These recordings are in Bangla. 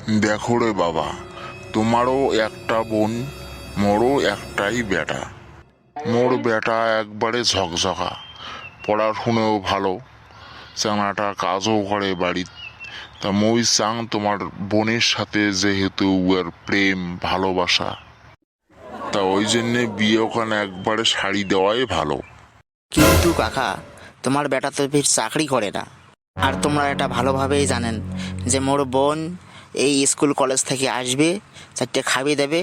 দেখো রে বাবা, তোমারও একটা বোন, মোরও একটাই বেটা। মোর বেটা একবারে ঝকঝকা, পড়াশুনেও ভালো, চাঙাটা কাজও করে বাড়িত। তা মই চাং তোমার বোনের সাথে যেহেতু ওর প্রেম ভালোবাসা, তা ওই জন্যে বিয়ে ওখানে একবারে শাড়ি দেওয়াই ভালো। কিন্তু কাকা, তোমার বেটা তো ফির চাকরি করে না। আর তোমরা এটা ভালোভাবেই জানেন যে মোর বোন এই স্কুল কলেজ থেকে আসবে, চারটে খাবি দেবে,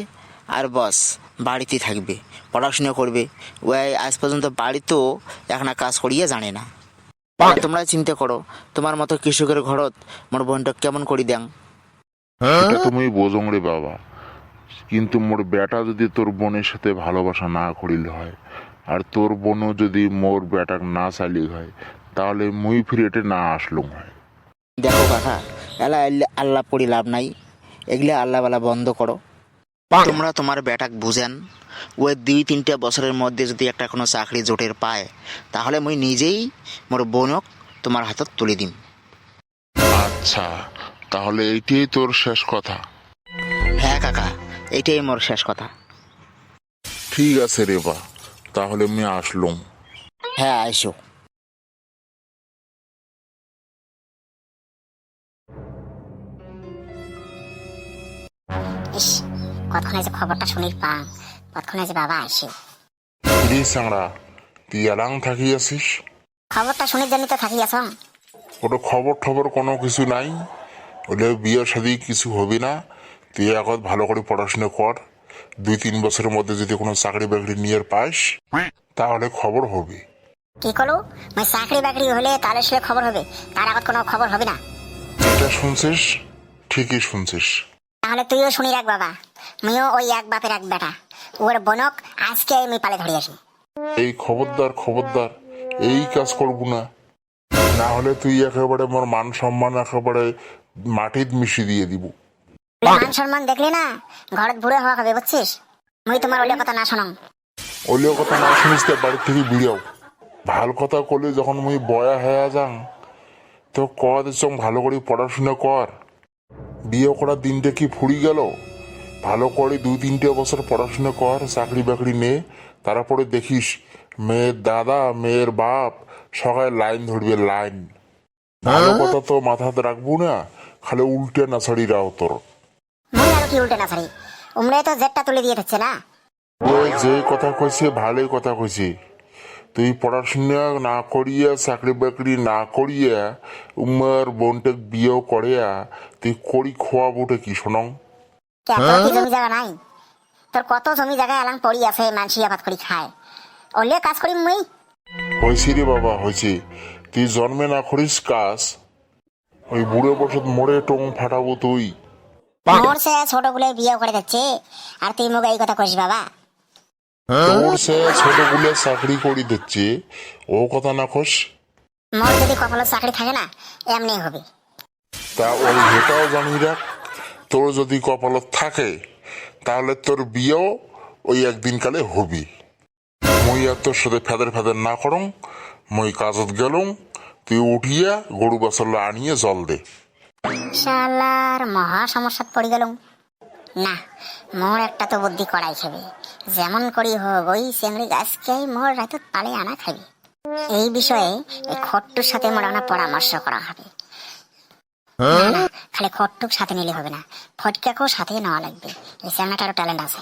আর বস বাড়িতে থাকবে, পড়াশুনো করবে। ওই আজ পর্যন্ত বাড়িতেও এখনা কাজ করিয়ে জানে না। তোমরা চিন্তা করো, তোমার মতো কৃষকের ঘরত মোর বোনটা কেমন করি দেন। এটা তুমি বোঝং রে বাবা, কিন্তু মোর বেটা যদি তোর বোনের সাথে ভালোবাসা না করিল হয়, আর তোর বোনও যদি মোর বেটাক না চালিয়ে হয়, তাহলে মুই ফিরেটে না আসলুম হয়। দেখো কাকা, এলা আল্লাহ পড়ি লাভ নাই, এগুলা আল্লাহ বালা বন্ধ করো। তোমরা তোমার বেটাক বুঝেন, ওই 2-3 বছরের মধ্যে যদি একটা কোনো চাকরি জোটের পায়, তাহলে মুই নিজেই মোর বোনক তোমার হাতত তুলে দিম। আচ্ছা, তাহলে এইটাই তোর শেষ কথা? হ্যাঁ কাকা, এইটাই মোর শেষ কথা। ঠিক আছে রে বা, তাহলে আমি আসলুম। হ্যাঁ, আইসো। ইস, কতক্ষণে যে খবরটা শুনি পাং, কতক্ষণে যে বাবা আসে। রে সাংড়া, তুই এলাং থাকি আছিস? খবরটা শুনির জন্য তো থাকি আস। ওটা খবর টবর কোনো কিছু নাই, ওলে বিয়ে শাদি কিছু হবে না। তুই এখন ভালো করে পড়াশোনা কর, 2-3 বছরের মধ্যে যদি কোনো চাকরি বাকরি নিয়ে পাস, তাহলে খবর হবে। কি করো, মই চাকরি বাকরি হলে তাহলে সে খবর হবে, তার আগত কোনো খবর হবে না। এটা শুনছিস, ঠিকই শুনছিস। তাহলে তুইও শুনি রাখ বাবা, মুইও ওই এক বাপের এক বেটা, ওর বোনক আজকে আমি পালে ধরে আসি। এই খবরদার খবরদার, এই কাজ করবো না, না হলে তুই একেবারে মোর মান সম্মান একেবারে মাটিত মিশিয়ে দিয়ে দিব। মান সম্মান দেখলি না ঘরত বুড়ে হওয়া হবে, বুঝছিস? মুই তোমার ওলে কথা না শোনাম। ওলিও কথা না শুনিস তো বাড়ির থেকে বিড়াও। ভাল কথা করলে যখন মুই বয়া হয়ে যাং, তো কদ চং ভালো করে পড়াশোনা কর। বিয়ে করার দিনটা কি ফুরি গেল? ভালো করে 2-3 বছর পড়াশোনা কর, চাকরি বাকরি নে, তারপরে দেখিস মেয়ের দাদা মেয়ের বাপ সবাই লাইন ধরবে, লাইন। ভালো কথা তো মাথাতে রাখবো না, খালি উল্টে নাছাড়ি রাও তোর। মুই আর কি উল্টে না ছাড়ি, উমরে তো জেটটা তুলে দিয়ে থাকছে না। ওই যে কথা কইছে ভালোই কথা কইছে, তুই পড়াশোনা না করিয়া চাকরি বাকরি না করিয়া উমার বোনটা বিয়েও করিয়া তুই করি খোয়াবোটে কি শোনং? তোর কি জমি জায়গা নাই? তোর কত জমি জায়গা এলাং পড়ি আছে, মানসি আবাদ করি খায়, ওলে কাজ করি মুই। হয়েছি রে বাবা হয়েছে, তুই জন্মে না করিস কাজ, ওই বুড়ো বসত মোড়ে টং ফাটাবো তুই। মোর সে ছোট বলে বিয়ে করে দিচ্ছে, আর তুই মুখ এই কথা কইস বাবা? তোর সে ছোট গুলো চাকরি করি দিচ্ছে, ও কথা না খোস। মোর যদি কপালে চাকরি থাকে না, এমনি হবে। তা ওই হেটাও জানি রাখ, তোর যদি কপালত থাকে তাহলে তোর বিয়েও ওই একদিন কালে হবি। মই আর তোর সাথে ফেদের ফেদের না করং, মই কাজত গেলুম, তুই উঠিয়া গরু বাছলা আনিয়ে জল দে। শালার মহা সমস্যাত পড়ে গেলুম। না, মোর একটা তো বুদ্ধি করাই খাবে, যেমন করি হোক ওই চেংড়ি গাছকেই মোর রাতত পালে আনা খাবে। এই বিষয়ে এই খট্টুর সাথে মোর আনা পরামর্শ করা হবে। না, খালি খট্টুক সাথে নিলে হবে না, ফটকাকেও সাথে নেওয়া লাগবে, এই চেংড়াটারও ট্যালেন্ট আছে।